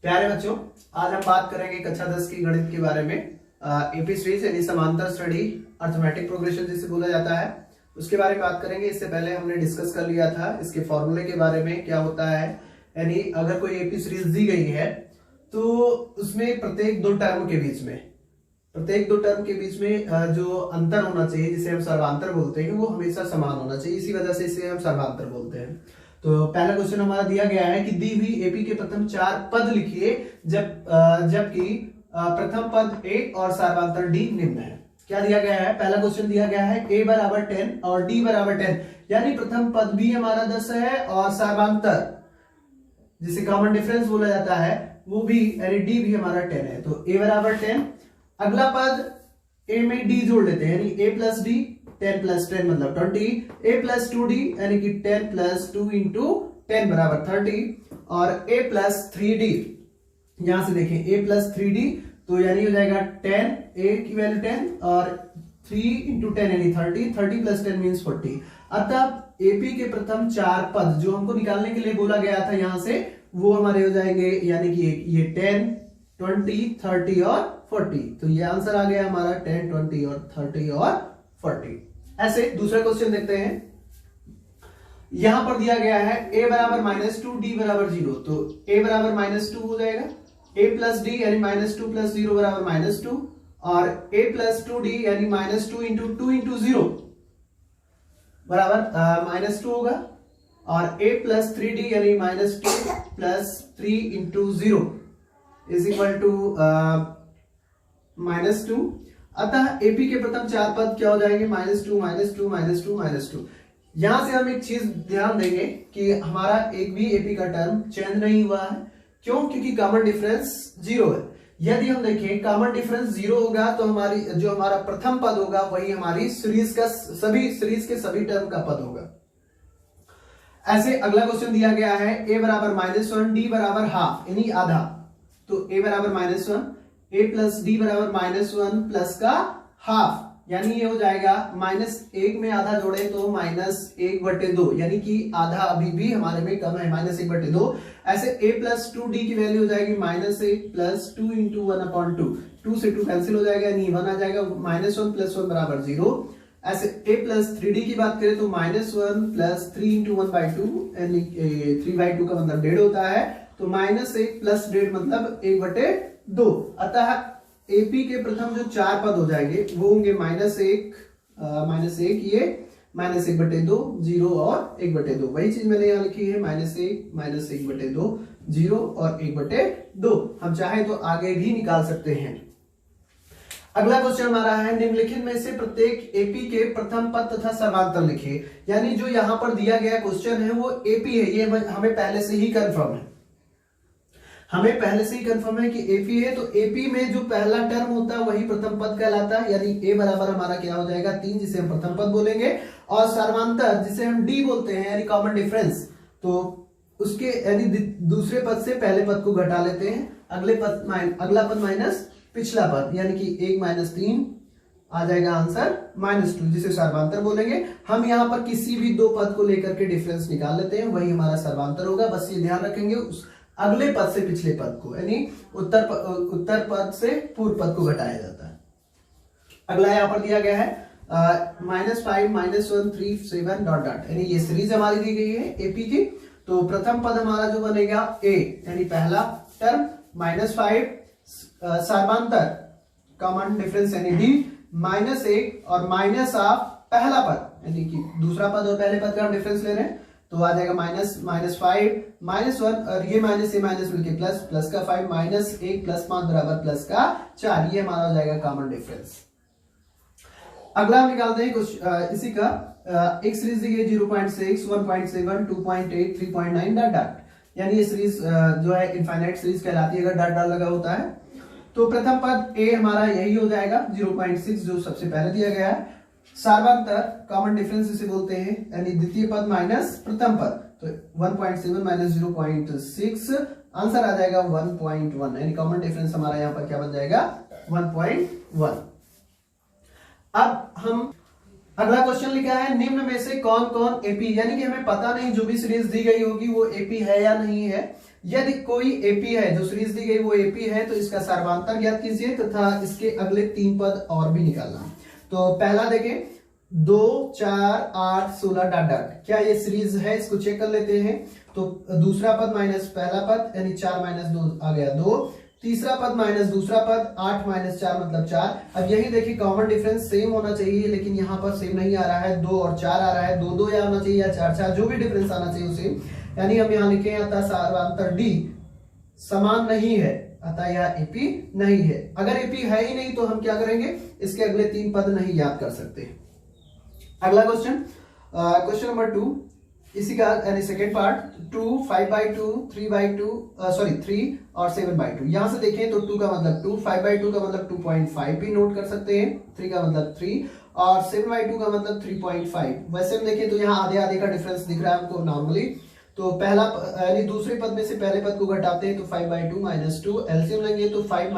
प्यारे बच्चों, आज हम बात करेंगे कक्षा 10 की गणित के बारे में। एपी सीरीज यानी समांतर श्रेणी अर्थमेटिक प्रोग्रेशन जिसे बोला जाता है, उसके बारे में बात करेंगे। इससे पहले हमने डिस्कस कर लिया था इसके फॉर्मूले के बारे में, क्या होता है। यानी अगर कोई एपी सीरीज दी गई है तो उसमें प्रत्येक दो टर्म के बीच में जो अंतर होना चाहिए, जिसे हम सर्वांतर बोलते हैं, वो हमेशा समान होना चाहिए। इसी वजह से इसे हम सर्वांतर बोलते हैं। तो पहला क्वेश्चन हमारा दिया गया है कि दी हुई एपी के प्रथम 4 पद लिखिए जबकि प्रथम पद a और सर्वांतर d निम्न है। क्या दिया गया है? पहला क्वेश्चन दिया गया है a बराबर 10 और d बराबर 10, यानी प्रथम पद भी हमारा 10 है और सर्वांतर जिसे कॉमन डिफरेंस बोला जाता है वो भी, यानी d भी हमारा 10 है। तो a बराबर 10, अगला पद a में d जोड़ लेते हैं, यानी a प्लस d, 10 प्लस 10 मतलब 20, a प्लस 2d यानी कि 10 प्लस 2 इंटू 10 बराबर 30, और a प्लस 3d, यहां से देखें a प्लस 3d तो यानी हो जाएगा 10, a की वैल्यू 10 और 3 इंटू 10 यानी 30, 30 प्लस 10 मीन्स 40। अतः एपी के प्रथम 4 पद जो हमको निकालने के लिए बोला गया था यहां से, वो हमारे हो जाएंगे, यानी कि ये 10, 20, 30 और 40। तो ये आंसर आ गया हमारा 10, 20 और 30 और 40। ऐसे दूसरा क्वेश्चन देखते हैं। यहां पर दिया गया है a बराबर -2, d बराबर 0। तो a बराबर -2 हो जाएगा, a प्लस d यानी -2 प्लस 0 बराबर -2, और a प्लस 2d यानी -2 इंटू 2 इंटू 0 बराबर -2 होगा, और a प्लस 3d यानी -2 plus 3 into 0 is equal to -2। अतः एपी के प्रथम 4 पद क्या हो जाएंगे? -2, -2, -2, -2। यहां से हम एक चीज ध्यान देंगे कि हमारा एक भी एपी का टर्म चेंज नहीं हुआ है। क्यों? क्योंकि कॉमन डिफरेंस 0 है। यदि हम देखें कॉमन डिफरेंस 0 होगा तो हमारा प्रथम पद होगा वही हमारी सीरीज के सभी टर्म का पद होगा। ऐसे अगला क्वेश्चन दिया गया है a बराबर -1, d बराबर हाफ यानी आधा। तो a बराबर -1, a प्लस d बराबर -1 प्लस का हाफ, यानी ये हो जाएगा -1 में आधा जोड़े तो -1/2, यानी कि आधा अभी भी हमारे में कम है, -1/2। ऐसे a प्लस 2d की वैल्यू हो जाएगी -1 प्लस 2 इंटू 1/2, 2 से 2 कैंसिल हो जाएगा, यानी 1 आ जाएगा, -1 प्लस 1 बराबर 0। ऐसे a प्लस 3d की बात करें तो -1 प्लस 3 इंटू 1/2 यानी 3/2 का मतलब 1.5 होता है। तो -1 प्लस 1.5 मतलब 1/2। अतः एपी के प्रथम जो 4 पद हो जाएंगे वो होंगे -1, ये -1/2, 0 और 1/2। वही चीज मैंने यहां लिखी है, -1, -1/2, 0 और 1/2। हम चाहे तो आगे भी निकाल सकते हैं। अगला क्वेश्चन हमारा है निम्नलिखित में से प्रत्येक एपी के प्रथम पद तथा सर्वांतर लिखिए। यानी जो यहां पर दिया गया क्वेश्चन है वो एपी है, ये हमें पहले से ही कंफर्म है, कि एपी है। तो एपी में जो पहला टर्म होता है वही प्रथम पद कहलाता है, यानी a बराबर हमारा क्या हो जाएगा 3, जिसे हम प्रथम पद बोलेंगे, और सर्वांतर जिसे हम d बोलते हैं यानी कॉमन डिफरेंस, तो उसके यानी दूसरे पद से पहले पद को घटा लेते हैं, अगला पद माइनस पिछला पद, यानी कि 1 - 3 आ जाएगा आंसर -2, जिसे सर्वांतर बोलेंगे। हम यहाँ पर किसी भी दो पद को लेकर के डिफरेंस निकाल लेते हैं, वही हमारा सर्वांतर होगा। बस ये ध्यान रखेंगे उस अगले पद से पिछले पद को, यानी उत्तर पद से पूर्व पद को घटाया जाता है। अगला यहाँ पर दिया गया है -5, -1, 3, 7 ... यानी ये सीरीज हमारी दी गई है एपी की। तो प्रथम पद हमारा जो बनेगा a, यानी पहला टर्म, -5 सर्वांतर कॉमन डिफरेंस यानी d, -1 और -1 पहला पद, यानी कि दूसरा पद और पहले पद का हम डिफरेंस ले रहे हैं, तो आ जाएगा -5, -1 और ये माइनस मिलके प्लस का 5, -1 प्लस 5 बराबर प्लस का 4। ये हमारा हो जाएगा कॉमन डिफरेंस। अगला हम निकालते हैं कुछ इसी का। एक सीरीज दी गई 0.6, 1.7, 2.8, 3.9 ... यानी ये सीरीज जो है इनफाइनाइट सीरीज कहलाती है अगर डॉट लगा होता है। तो प्रथम पद a हमारा यही हो जाएगा 0.6, जो सबसे पहले दिया गया है। सर्वांतर कॉमन डिफरेंस इसे बोलते हैं, यानी द्वितीय पद माइनस प्रथम पद, तो 1.7 माइनस 0.6 आंसर आ जाएगा 1.1, यानी कॉमन डिफरेंस हमारा यहाँ पर क्या बन जाएगा 1.1। अब हम अगला क्वेश्चन लिखा है निम्न में से कौन कौन एपी, यानी कि हमें पता नहीं जो भी सीरीज दी गई होगी वो एपी है या नहीं है। यदि कोई एपी है, जो सीरीज दी गई वो एपी है, तो इसका सर्वांतर ज्ञात कीजिए तथा इसके अगले 3 पद और भी निकालना। तो पहला देखें 2 4 8 16 डॉट डॉट, क्या ये सीरीज है, इसको चेक कर लेते हैं। तो दूसरा पद माइनस पहला पद यानी 4 माइनस 2 आ गया 2, तीसरा पद माइनस दूसरा पद 8 माइनस 4 मतलब 4। अब यही देखिए कॉमन डिफरेंस सेम होना चाहिए, लेकिन यहाँ पर सेम नहीं आ रहा है, 2 और 4 आ रहा है, 2 2 या आना चाहिए या 4 4, जो भी डिफरेंस आना चाहिए सेम। यानी हम यहाँ लिखे अतः सर्वांतर डी समान नहीं है, अतः यह एपी नहीं है। अगर एपी है ही नहीं तो हम क्या करेंगे, इसके अगले 3 पद नहीं याद कर सकते। अगला क्वेश्चन, क्वेश्चन नंबर 2, इसी का यानी सेकेंड पार्ट, 2 5/2 3/2 सॉरी 3 और 7/2। यहां से देखें तो 2 का मतलब 2, 5/2 का मतलब 2.5 भी नोट कर सकते हैं, 3 का मतलब 3 और 7/2 का मतलब 3.5। वैसे हम देखें तो यहाँ आधे आधे का डिफरेंस दिख रहा है हमको नॉर्मली। तो पहला यानी दूसरे पद में से पहले पद को घटाते हैं तो 5/2 माइनस 2, एलसीएम लेंगे तो 5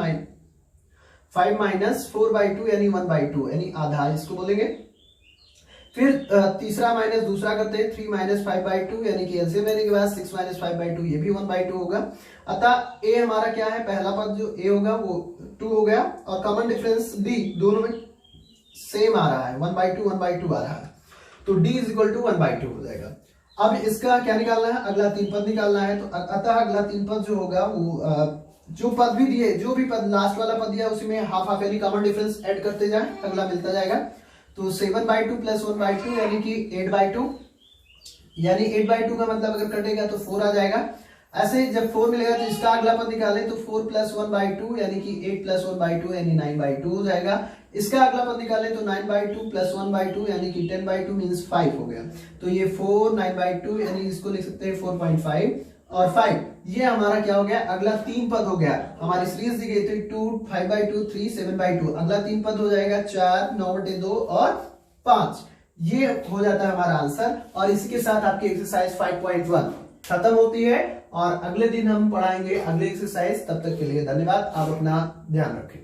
माइनस 4/2 यानी 1/2 यानी आधा, इसको बोलेंगे। फिर तीसरा माइनस दूसरा करते हैं 3 माइनस 5/2 यानी कि एलसीएम लेने के बाद 6 माइनस 5/2 ये भी 1/2 होगा। अतः ए हमारा क्या है, पहला पद जो ए होगा वो 2 हो गया और कॉमन डिफरेंस डी दोनों में सेम आ रहा है, 1/2 आ रहा है, तो डी इज इक्वल टू 1/2 हो जाएगा। अब इसका क्या निकालना है, अगला 3 पद निकालना है। तो अतः अगला 3 पद जो होगा वो जो पद भी दिए, जो भी पद लास्ट वाला पद दिया उसी में हाफ हाफ यानी कॉमन डिफरेंस ऐड करते जाए, अगला मिलता जाएगा। तो 7/2 प्लस 1/2 यानी कि 8/2, यानी 8/2 का मतलब अगर कटेगा तो 4 आ जाएगा। ऐसे जब 4 मिलेगा तो इसका अगला पद निकालें तो 4 प्लस 1/2 यानी कि 8 प्लस 1/2 यानी 9/2 हो जाएगा। इसका अगला पद निकालें तो 9/2 प्लस 1/2 यानी कि 10/2 मींस 5 हो गया। तो ये 4 9/2 यानी इसको लिख सकते हैं 4.5 और 5, ये हमारा क्या हो गया, अगला 3 पद हो गया। हमारी सीरीज दी गई थी 2 5/2 3 7/2, अगला 3 पद हो जाएगा 4 9/2 और 5, ये हो जाता है हमारा आंसर। और इसी के साथ आपकी एक्सरसाइज 5.1 खत्म होती है और अगले दिन हम पढ़ाएंगे अगले एक्सरसाइज। तब तक के लिए धन्यवाद, आप अपना ध्यान रखें।